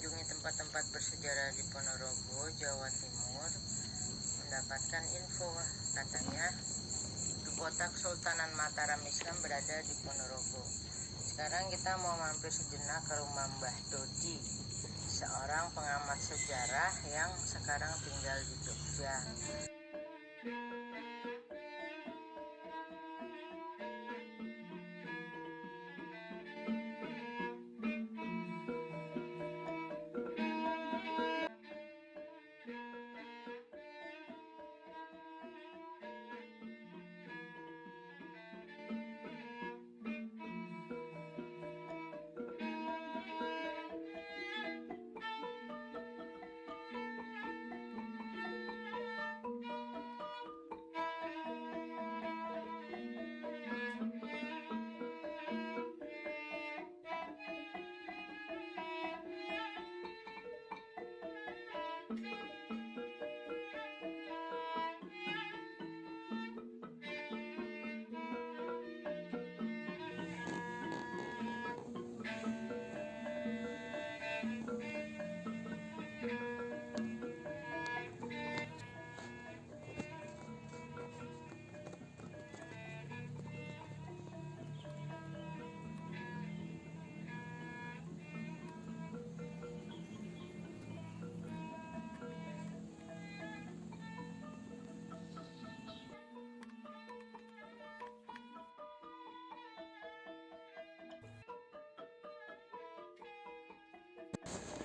mengunjungi tempat-tempat bersejarah di Ponorogo, Jawa Timur, mendapatkan info katanya ibu kota Kesultanan Mataram Islam berada di Ponorogo. Sekarang kita mau mampir sejenak ke rumah Mbah Dodi, seorang pengamat sejarah yang sekarang tinggal di Jogja.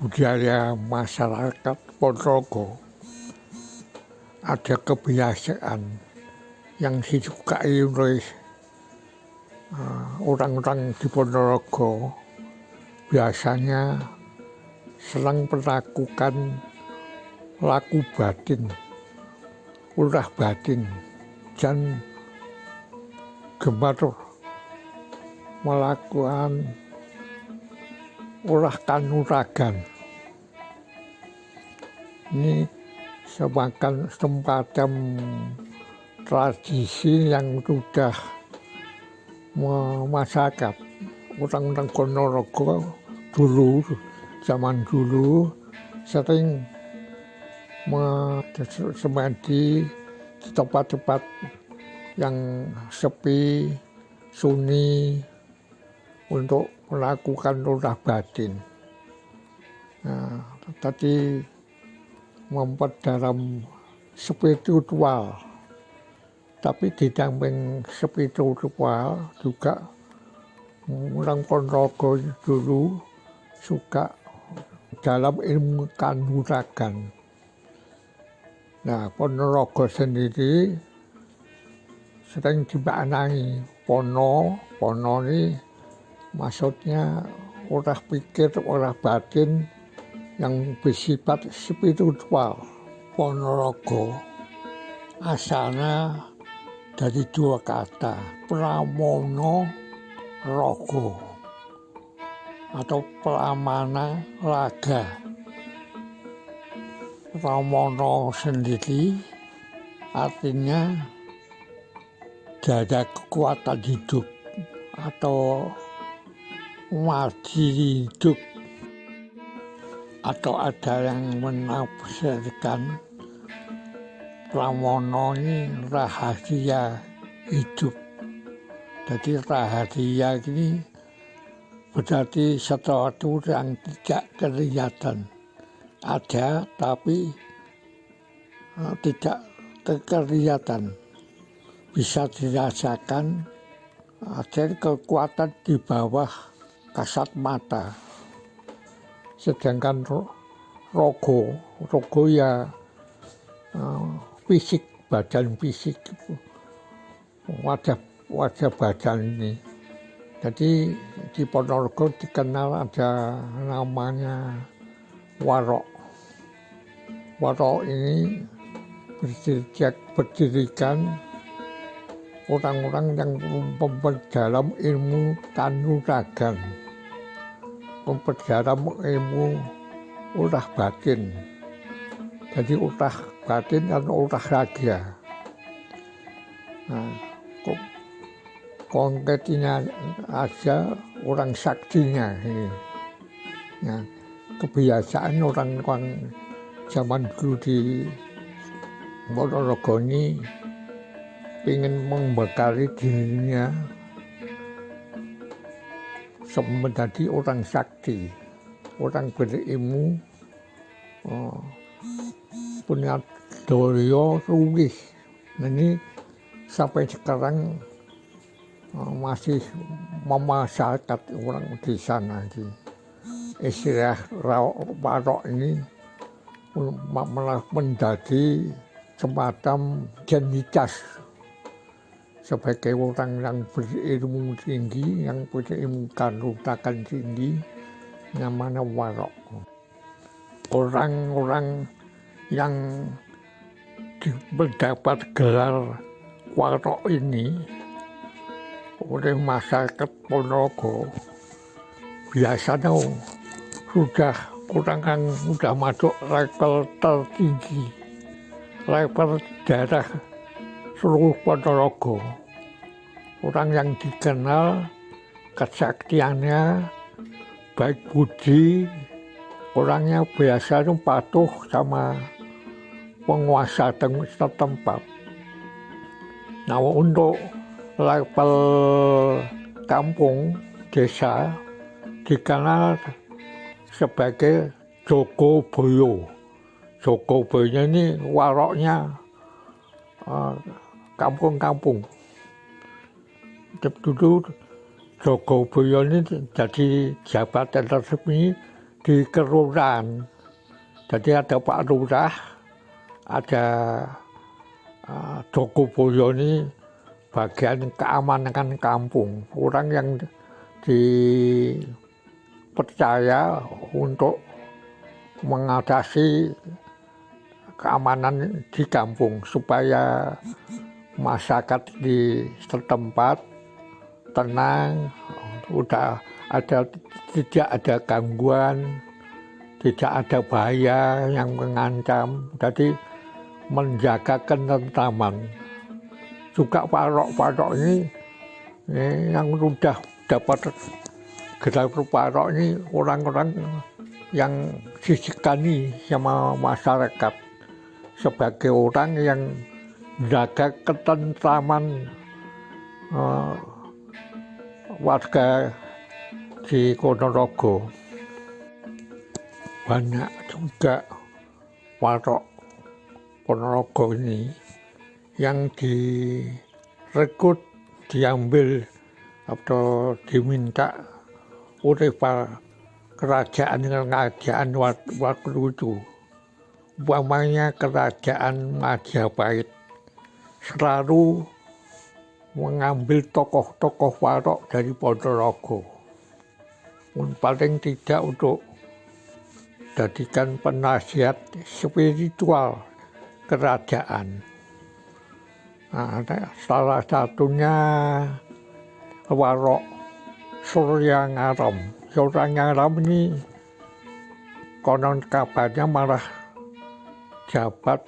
Budaya masyarakat Ponorogo ada kebiasaan yang disukai oleh orang-orang di Ponorogo. Biasanya senang melakukan laku batin, ulah batin, dan gemar melakukan ulah kanuragan. Ini semacam tradisi yang sudah masyarakat orang-orang Ponorogo dulu, zaman dulu sering semedi di tempat-tempat yang sepi, sunyi untuk melakukan ulah batin. Nah, tadi memperdalam spiritual, tapi di samping spiritual juga orang Ponorogo dulu suka dalam ilmu kanuragan. Nah, Ponorogo sendiri sering dimaknai pono ini maksudnya ulah pikir, ulah batin yang bersifat spiritual. Ponorogo asalnya dari dua kata, pramono rogo atau pramana laga. Pramono sendiri artinya dada kekuatan hidup atau margi hidup, atau ada yang menafsirkan pramono ini rahasia hidup. Jadi rahasia ini berarti sesuatu yang tidak kelihatan, ada tapi tidak kelihatan, bisa dirasakan, ada kekuatan di bawah kasat mata. Sedangkan rogo ya fisik, badan fisik, wajah badan ini. Jadi di Ponorogo dikenal ada namanya warok. Warok ini berdirikan orang-orang yang memperdalam ilmu kanuragan, memperdalam ilmu ulah batin. Jadi ulah batin dan ulah raga. Nah, konkretnya aja orang saktinya ini. Nah, kebiasaan orang-orang zaman dulu di Ponorogo ini ingin membekali dirinya menjadi orang sakti, orang berilmu, punya daya ruwih. Ini sampai sekarang masih memasyarakat orang di sana. Istilah warok ini malah menjadi semacam identitas sebagai orang yang berilmu tinggi, yang berilmu kanuragan tinggi, namanya warok. Orang-orang yang mendapat gelar warok ini oleh masyarakat Ponorogo biasanya sudah orang yang sudah masuk level tertinggi, level daerah seluruh Ponorogo. Orang yang dikenal kesaktiannya, baik budi, orangnya biasanya patuh sama penguasa setempat. Nah, untuk level kampung, desa, dikenal sebagai Jogoboyo. Jogoboyo ini waroknya kampung-kampung. Dulu Jogoboyo ini jadi jabatan resmi di kelurahan. Jadi ada Pak Lurah, ada Jogoboyo ini bagian keamanan kampung. Orang yang dipercaya untuk mengatasi keamanan di kampung supaya masyarakat di setempat tenang, tidak ada gangguan, tidak ada bahaya yang mengancam. Jadi menjaga ketentraman. Juga warok-warok ini yang sudah dapat gelar warok ini orang-orang yang disegani sama masyarakat sebagai orang yang menjaga ketentraman warga di Ponorogo. Banyak juga warok Ponorogo ini yang direkrut, diambil atau diminta oleh kerajaan waktu itu. Umpamanya kerajaan Majapahit selalu mengambil tokoh-tokoh warok dari Ponorogo. Paling tidak untuk jadikan penasihat spiritual kerajaan. Nah, salah satunya warok Suryangaram. Suryangaram ini konon kabarnya malah jabat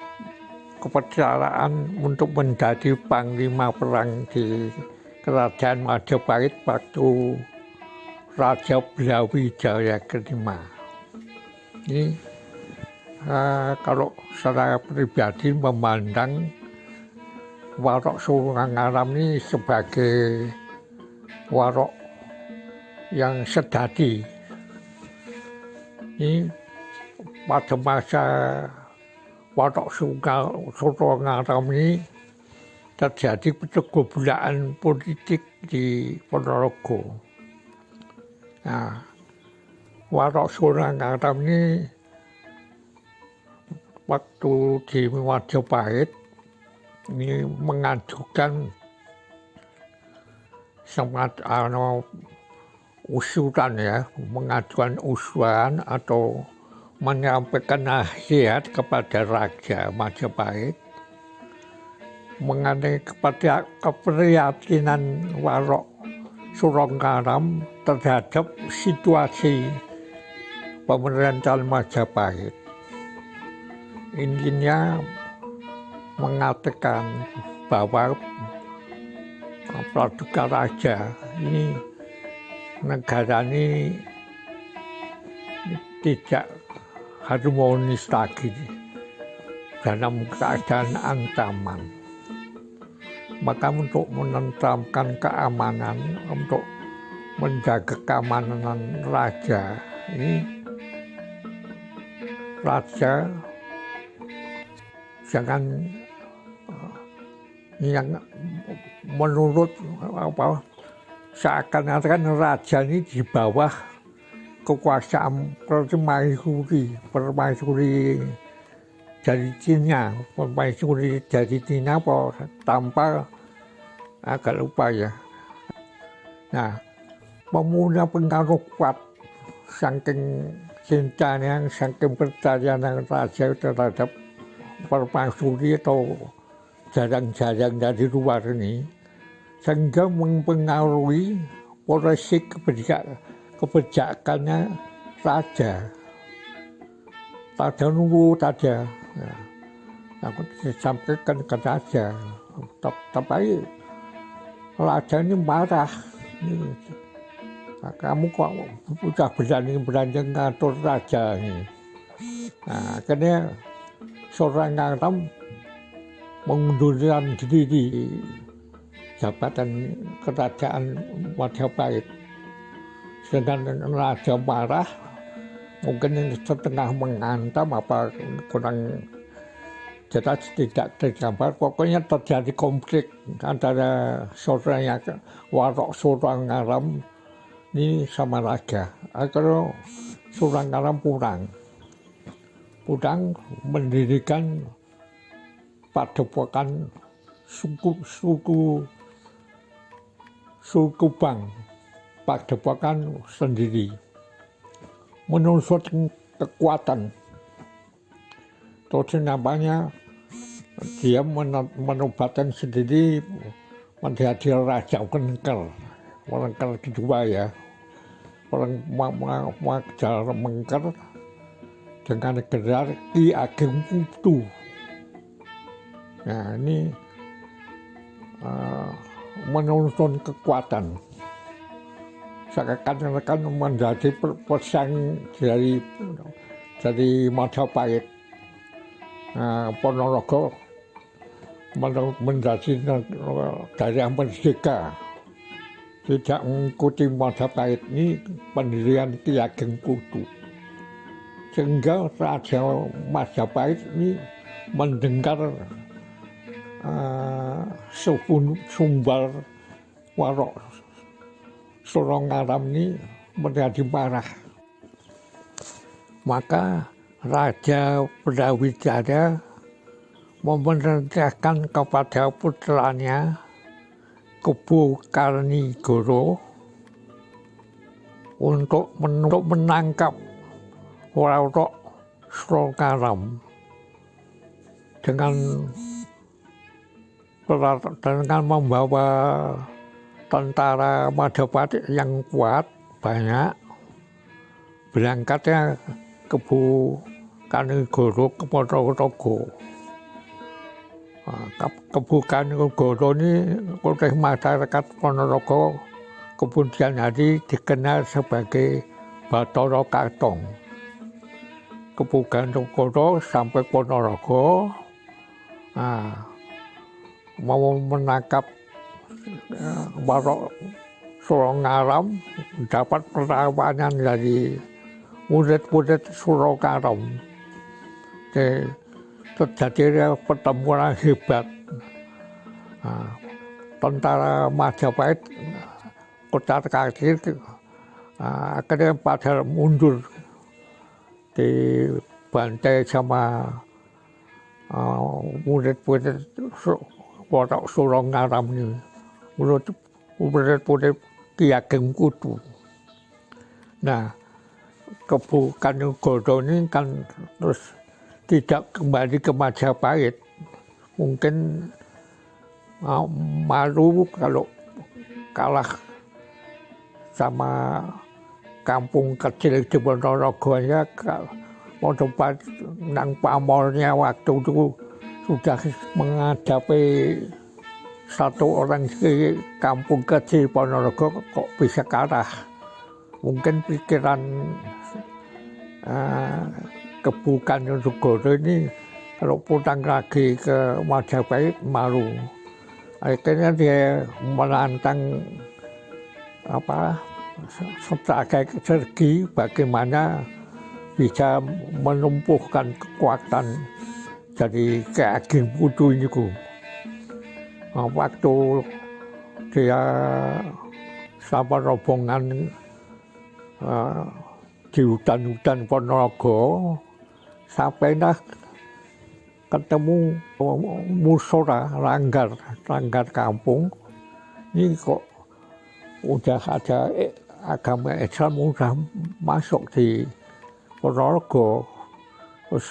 kepercayaan untuk menjadi panglima perang di kerajaan Majapahit waktu Raja Brawijaya kelima. Ini kalau secara pribadi memandang warok Suryangaram ini sebagai warok yang sejati. Ini pada masa warok Suryangaram ini terjadi pergumulan politik di Ponorogo. Nah, warok Suryangaram ini waktu di Majapahit ini mengajukan semacam usulan mengajukan usulan atau menyampaikan nasihat kepada Raja Majapahit mengenai keprihatinan warok Suryangaram terhadap situasi pemerintahan Majapahit. Intinya mengatakan bahwa Praduga Raja ini negara ini tidak harmonis lagi dalam keadaan ancaman. Maka untuk menentramkan keamanan, untuk menjaga keamanan raja ini, raja jangan yang menurut seakan-akan raja ini di bawah kekuasaan permaisuri dari Cina, permaisuri dari Cina tanpa agak lupa ya. Nah, mempunyai pengaruh kuat saking cintanya, saking percayaan raja terhadap permaisuri atau jarang-jarang dari luar ini, sehingga mempengaruhi polisi kebijakannya raja. Raja nurut saja. Ya. Aku disampaikan ke raja. Tapi raja ini marah. Nah, kamu kok sudah berani ngatur raja ini. Nah, akhirnya seorang Aram mengundurkan diri di jabatan kerajaan Majapahit. Sedangkan raja marah, mungkin setengah mengancam apa kurang jelas tidak tergambar. Pokoknya terjadi konflik antara saudaranya Warok Surangaram ini sama raja. Akhirnya Surangaram pulang mendirikan padepokan suku Bang, padepokan sendiri, menuntut kekuatan. Terus namanya dia menobatkan sendiri menjadi Raja Wengker, Wengker kedua ya, orang Mengker dengan gelar Ki Ageng Kutu. Nah ini menuntun kekuatan. Seakan-akan menjadi pesaing dari Majapahit. Ponorogo menjadi daerah merdeka. Tidak mengikuti Majapahit ini pendirian Ki Ageng Kutu. Sehingga Raja Majapahit ini mendengar sumber Warok Surangaram ini menjadi marah. Maka Raja Brawijaya memerintahkan kepada putranya Kebu Karnigoro untuk menangkap Warok Surangaram dengan membawa tentara Majapahit yang kuat banyak. Berangkatnya Kebu Karnigoro ke Ponorogo. Kebu Karnigoro ini oleh masyarakat Ponorogo kemudian hari dikenal sebagai Bathara Katong. Kebu Karnigoro sampai Ponorogo, mau menangkap Warok Surangaram, dapat perlawanan dari murid-murid Surangaram. Terjadi pertempuran hebat. Tentara Majapahit kocar-kacir, akhirnya pada mundur, dibantai sama murid-murid Warok Surangaram ini. Murid-murid Ki Ageng Kutu. Nah, Kebu Karnigoro ini kan terus tidak kembali ke Majapahit. Mungkin malu kalau kalah sama kampung kecil di Ponorogo ya, Majapahit nang pamornya waktu itu sudah menghadapi satu orang di kampung kecil Ponorogo kok bisa kalah. Mungkin pikiran kebukan Negoro ini kalau pulang lagi ke Majapahit malu. Akhirnya dia menantang strategi bagaimana bisa menumpuhkan kekuatan dari Ki Ageng Putu ini. Waktu dia sama rombongan di hutan-hutan Ponorogo, sampailah ketemu musora langgar kampung. Ini kok udah ada agama Islam udah masuk di Ponorogo. Terus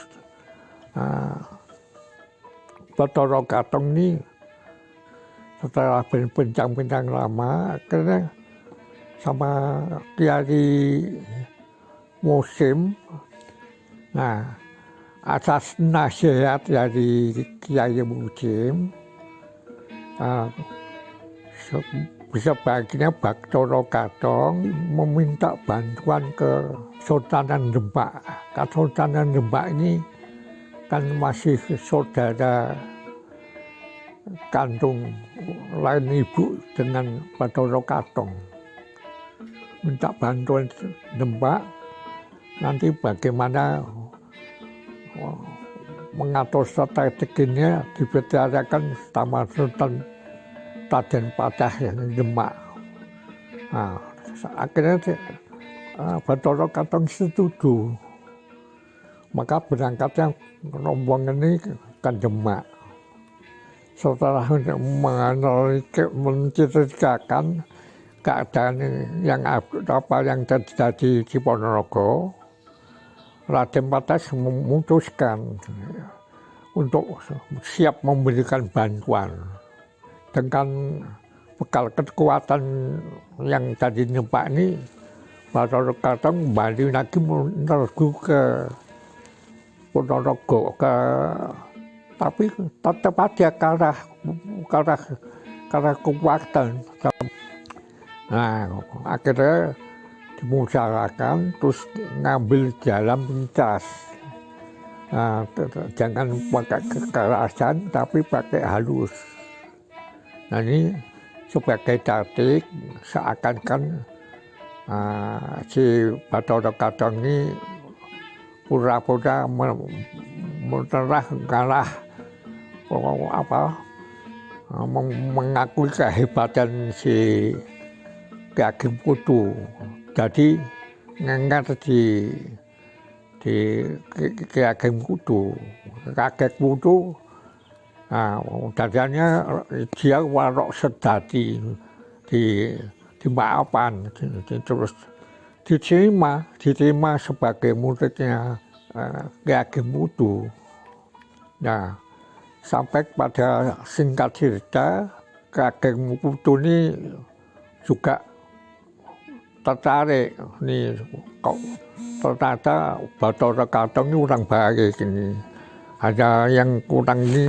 Bathara Katong ini setelah berbincang-bincang lama, akhirnya sama Kiai Musim. Nah, atas nasihat dari Kiai Musim, sebaiknya Bathara Katong meminta bantuan ke Sultanan Demak. Sultanan Demak ini kan masih saudara kandung lain ibu dengan Bathara Katong. Minta bantuan Demak, nanti bagaimana mengatur strateginya dibicarakan sama Sultan Raden Patah yang Demak. Nah, akhirnya Bathara Katong setuju. Maka berangkatnya rombongan ini ke Demak. Setelah menceritakan keadaan yang terjadi di Ponorogo, Raden Patah memutuskan untuk siap memberikan bantuan. Dengan bekal kekuatan yang tadi Demak ini, Bathara Katong kembali lagi menerju ke Ponorogo, tapi tetap aja ke arah kekuatan. Nah, akhirnya dimusyawarahkan, terus ngambil jalan pintas. Nah, jangan pakai kekerasan, tapi pakai halus. Nah, ini sebagai taktik seakan-akan si Bathara Katong ini pura-pura menyerah kalah, mengakui kehebatan si Ki Ageng Putu. Jadi ngangkat di Ki Ageng Putu. Ki Ageng Putu, dadanya dia warok sedati di Maapan, terus diterima sebagai muridnya Ki Ageng Putu. Nah, sampai pada singkat cerita, Ki Ageng Putu ini juga tertarik nih, kok ternyata Bathara Katong ini orang baik ini. Ada yang kurang ini,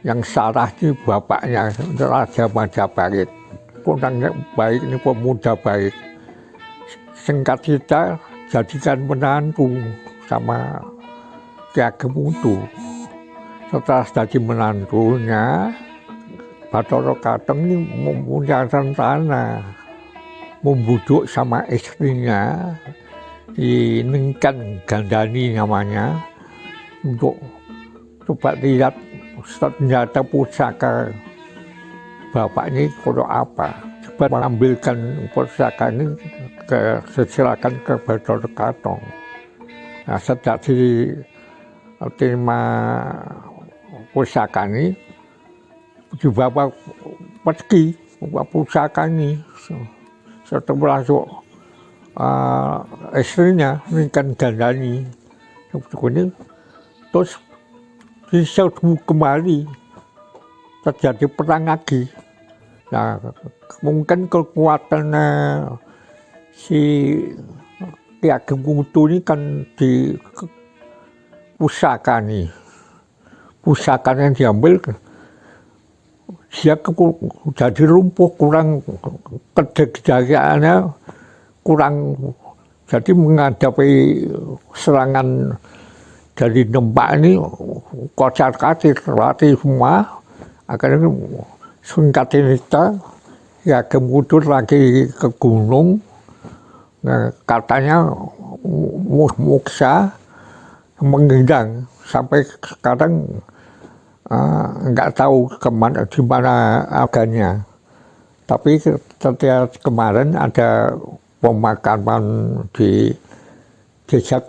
yang salah ini bapaknya Raja Majapahit. Kurang baik ini pemuda baik. Singkat cerita jadikan menantu sama Ki Ageng Putu. Setelah jadi menantunya, Bathara Katong ini mempunyai rencana membujuk sama istrinya, Ningkan Gandani namanya, untuk coba lihat senjata pusaka bapak ini kalau apa. Coba mengambilkan pusaka ini silakan ke Bathara Katong. Nah, sejak diterima pusaka ini, dibawa pergi pusaka ini. Setelah masuk istrinya Ningkan Gandani ini, terus diserbu kembali, terjadi perang lagi. Nah, mungkin kekuatan si Ki Ageng Putu ini kan di pusaka nih, pusaka yang diambil dia jadi lumpuh, kurang kedegaannya kurang Jadi menghadapi serangan dari Demak ini kocar-kacir, latih semua. Akhirnya singkat cerita, ya kemudian lagi ke gunung. Nah, katanya Muksa menghilang sampai sekarang nggak tahu di mana agannya. Tapi setiap kemarin ada pemakaman di desa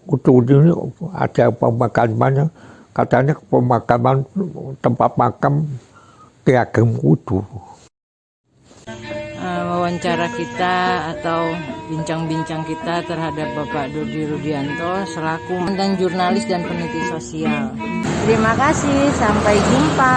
Kutu ini, ada pemakamannya, katanya pemakaman tempat makam Ki Ageng Kutu. Wawancara kita atau bincang-bincang kita terhadap Bapak Dodi Rudianto selaku mantan jurnalis dan peneliti sosial. Terima kasih, sampai jumpa.